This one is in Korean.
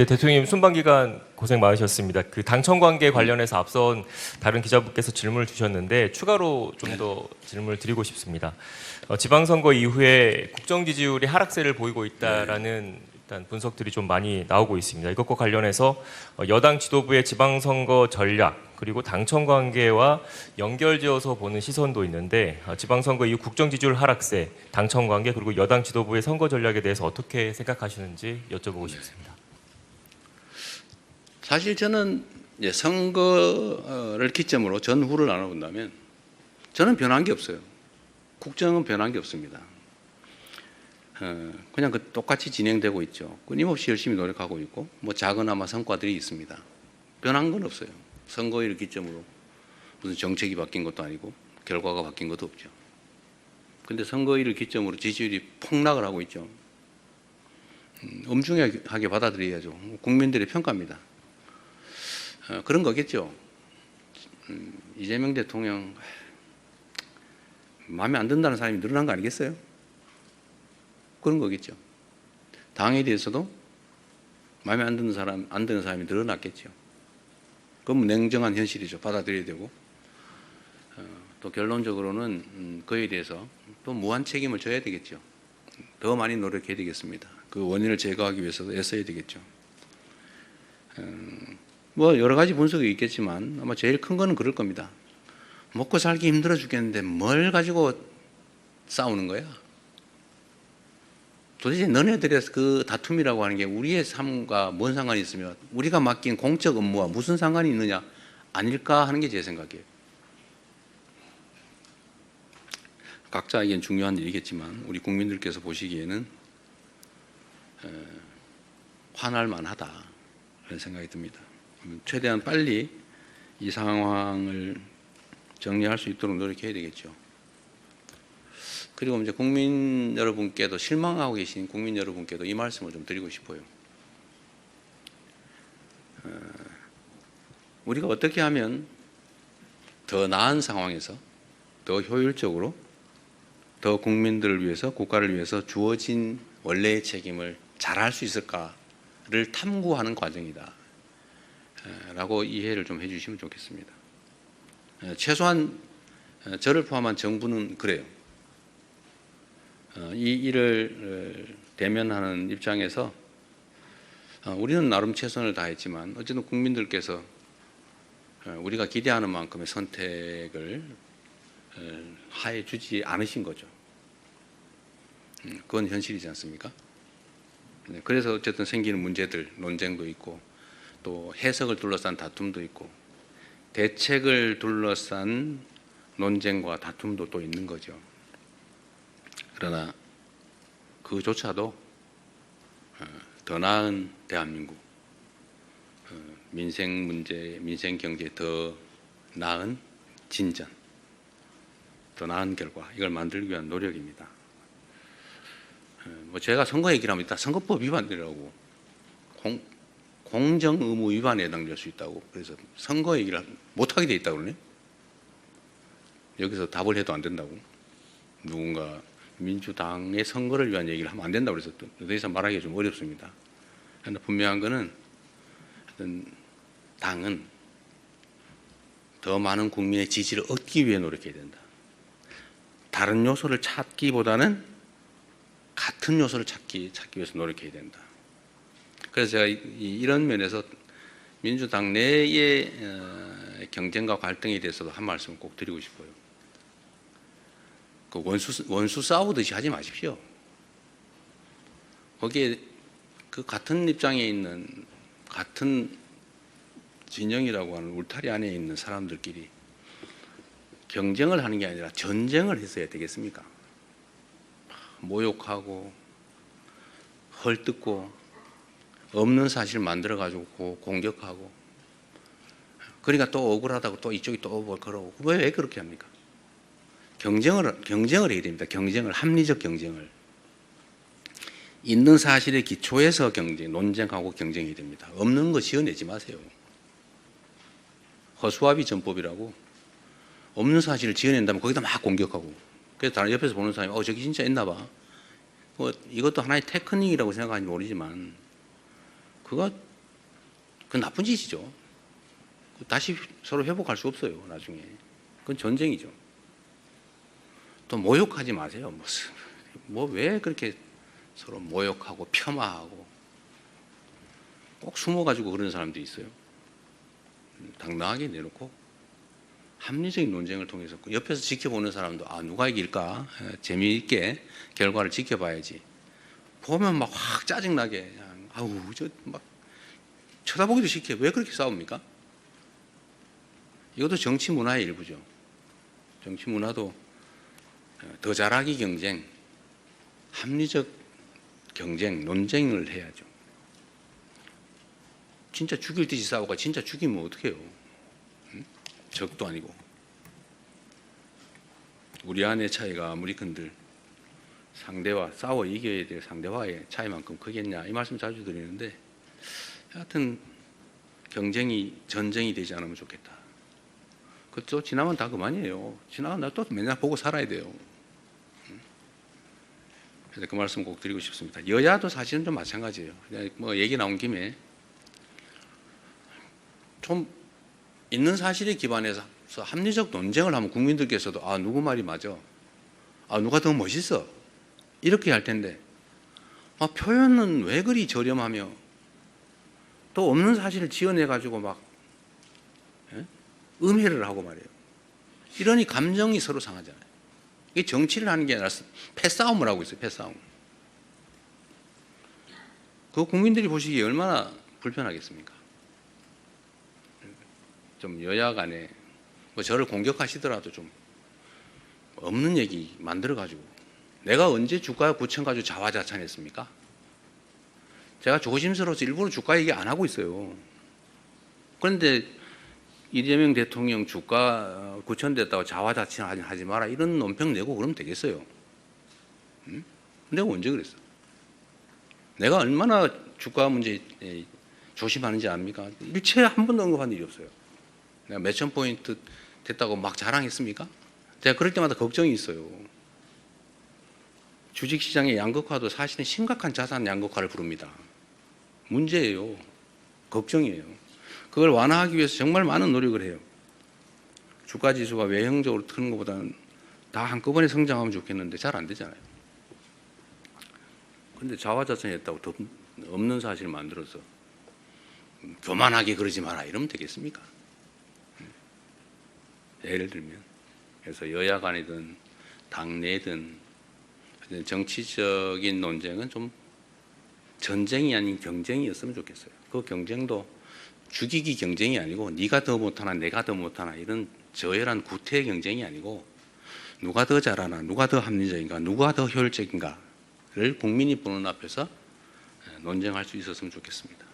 네, 대통령님 순방 기간 고생 많으셨습니다. 그 당청 관계 관련해서 앞선 다른 기자분께서 질문을 주셨는데 추가로 좀 더 질문을 드리고 싶습니다. 지방선거 이후에 국정 지지율이 하락세를 보이고 있다라는 일단 분석들이 좀 많이 나오고 있습니다. 이것과 관련해서 여당 지도부의 지방선거 전략 그리고 당청 관계와 연결지어서 보는 시선도 있는데 지방선거 이후 국정 지지율 하락세, 당청 관계 그리고 여당 지도부의 선거 전략에 대해서 어떻게 생각하시는지 여쭤보고 싶습니다. 사실 저는 선거를 기점으로 전후를 나눠본다면 저는 변한 게 없어요. 국정은 변한 게 없습니다. 그냥 똑같이 진행되고 있죠. 끊임없이 열심히 노력하고 있고 뭐 작은아마 성과들이 있습니다. 변한 건 없어요. 선거일을 기점으로 무슨 정책이 바뀐 것도 아니고 결과가 바뀐 것도 없죠. 근데 선거일을 기점으로 지지율이 폭락을 하고 있죠. 엄중하게 받아들여야죠. 국민들의 평가입니다. 그런 거겠죠. 이재명 대통령 마음에 안 든다는 사람이 늘어난 거 아니겠어요? 그런 거겠죠. 당에 대해서도 마음에 안 드는 사람이 늘어났겠죠. 그건 냉정한 현실이죠. 받아들여야 되고 또 결론적으로는 그에 대해서 또 무한 책임을 져야 되겠죠. 더 많이 노력해야 되겠습니다. 그 원인을 제거하기 위해서도 애써야 되겠죠. 뭐 여러 가지 분석이 있겠지만 아마 제일 큰 거는 그럴 겁니다. 먹고 살기 힘들어 죽겠는데 뭘 가지고 싸우는 거야? 도대체 너네들의 그 다툼이라고 하는 게 우리의 삶과 뭔 상관이 있으며 우리가 맡긴 공적 업무와 무슨 상관이 있느냐 아닐까 하는 게 제 생각이에요. 각자에겐 중요한 일이겠지만 우리 국민들께서 보시기에는 화날 만하다 그런 생각이 듭니다. 최대한 빨리 이 상황을 정리할 수 있도록 노력해야 되겠죠. 그리고 이제 국민 여러분께도 실망하고 계신 국민 여러분께도 이 말씀을 좀 드리고 싶어요. 우리가 어떻게 하면 더 나은 상황에서 더 효율적으로 더 국민들을 위해서 국가를 위해서 주어진 원래의 책임을 잘할 수 있을까를 탐구하는 과정이다 라고 이해를 좀 해주시면 좋겠습니다. 최소한 저를 포함한 정부는 그래요. 이 일을 대면하는 입장에서 우리는 나름 최선을 다했지만 어쨌든 국민들께서 우리가 기대하는 만큼의 선택을 하해 주지 않으신 거죠. 그건 현실이지 않습니까? 그래서 어쨌든 생기는 문제들, 논쟁도 있고 또 해석을 둘러싼 다툼도 있고 대책을 둘러싼 논쟁과 다툼도 또 있는 거죠. 그러나 그조차도 더 나은 대한민국, 민생 문제, 민생 경제 더 나은 진전, 더 나은 결과 이걸 만들기 위한 노력입니다. 뭐 제가 선거 얘기를 하면 일단 선거법 위반이라고 공정 의무 위반에 해당될 수 있다고 그래서 선거 얘기를 못하게 돼 있다고 그러네. 여기서 답을 해도 안 된다고 누군가 민주당의 선거를 위한 얘기를 하면 안 된다고 그래서 더 이상 말하기가 좀 어렵습니다. 그런데 분명한 거는 당은 더 많은 국민의 지지를 얻기 위해 노력해야 된다. 다른 요소를 찾기보다는 같은 요소를 찾기 위해서 노력해야 된다. 그래서 제가 이런 면에서 민주당 내의 경쟁과 갈등에 대해서도 한 말씀 꼭 드리고 싶어요. 그 원수 싸우듯이 하지 마십시오. 거기에 그 같은 입장에 있는 같은 진영이라고 하는 울타리 안에 있는 사람들끼리 경쟁을 하는 게 아니라 전쟁을 했어야 되겠습니까? 모욕하고 헐뜯고 없는 사실 만들어가지고 공격하고 그러니까 또 억울하다고 또 이쪽이 또 뭘 그러고 왜 그렇게 합니까? 경쟁을 해야 됩니다. 경쟁을 합리적 경쟁을 있는 사실의 기초에서 논쟁하고 경쟁해야 됩니다. 없는 거 지어내지 마세요. 허수아비 전법이라고 없는 사실을 지어낸다면 거기다 막 공격하고 그래서 다른 옆에서 보는 사람이 저기 진짜 있나 봐. 뭐 이것도 하나의 테크닉이라고 생각하는지 모르지만 그거 그건 나쁜 짓이죠. 다시 서로 회복할 수 없어요. 나중에. 그건 전쟁이죠. 또 모욕하지 마세요. 뭐 왜 그렇게 서로 모욕하고 폄하하고 꼭 숨어가지고 그런 사람도 있어요. 당당하게 내놓고 합리적인 논쟁을 통해서 옆에서 지켜보는 사람도 누가 이길까 재미있게 결과를 지켜봐야지. 보면 막 확 짜증나게 저 막 쳐다보기도 싫게 왜 그렇게 싸웁니까? 이것도 정치 문화의 일부죠. 정치 문화도 더 잘하기 경쟁, 합리적 경쟁, 논쟁을 해야죠. 진짜 죽일 듯이 싸우고 진짜 죽이면 어떡해요? 적도 아니고. 우리 안의 차이가 아무리 큰들 상대와 싸워 이겨야 될 상대와의 차이만큼 크겠냐 이 말씀 자주 드리는데 하여튼 경쟁이 전쟁이 되지 않으면 좋겠다. 그것도 지나면 다 그만이에요. 지나면 나 또 맨날 보고 살아야 돼요. 그래서 그 말씀 꼭 드리고 싶습니다. 여야도 사실은 좀 마찬가지예요. 그냥 뭐 얘기 나온 김에 좀 있는 사실에 기반해서 합리적 논쟁을 하면 국민들께서도 누구 말이 맞아, 누가 더 멋있어 이렇게 할 텐데 표현은 왜 그리 저렴하며 또 없는 사실을 지어내 가지고 막 음해를 하고 말이에요. 이러니 감정이 서로 상하잖아요. 이게 정치를 하는 게 아니라 패싸움을 하고 있어요. 패싸움. 그 국민들이 보시기에 얼마나 불편하겠습니까? 좀 여야 간에 뭐 저를 공격하시더라도 좀 없는 얘기 만들어 가지고 내가 언제 주가 구청 가지고 자화자찬했습니까? 제가 조심스러워서 일부러 주가 얘기 안 하고 있어요. 그런데 이재명 대통령 주가 구천됐다고 자화자찬하지 마라 이런 논평 내고 그러면 되겠어요? 응? 내가 언제 그랬어? 내가 얼마나 주가 문제 조심하는지 압니까? 일체 한 번도 언급한 일이 없어요. 내가 몇천 포인트 됐다고 막 자랑했습니까? 제가 그럴 때마다 걱정이 있어요. 주식시장의 양극화도 사실은 심각한 자산 양극화를 부릅니다. 문제예요. 걱정이에요. 그걸 완화하기 위해서 정말 많은 노력을 해요. 주가지수가 외형적으로 트는 것보다는 다 한꺼번에 성장하면 좋겠는데 잘 안 되잖아요. 그런데 자화자찬했다고 더 없는 사실을 만들어서 교만하게 그러지 마라 이러면 되겠습니까? 예를 들면 그래서 여야 간이든 당내든 정치적인 논쟁은 좀 전쟁이 아닌 경쟁이었으면 좋겠어요. 그 경쟁도 죽이기 경쟁이 아니고 네가 더 못하나 내가 더 못하나 이런 저열한 구태의 경쟁이 아니고 누가 더 잘하나 누가 더 합리적인가 누가 더 효율적인가를 국민이 보는 앞에서 논쟁할 수 있었으면 좋겠습니다.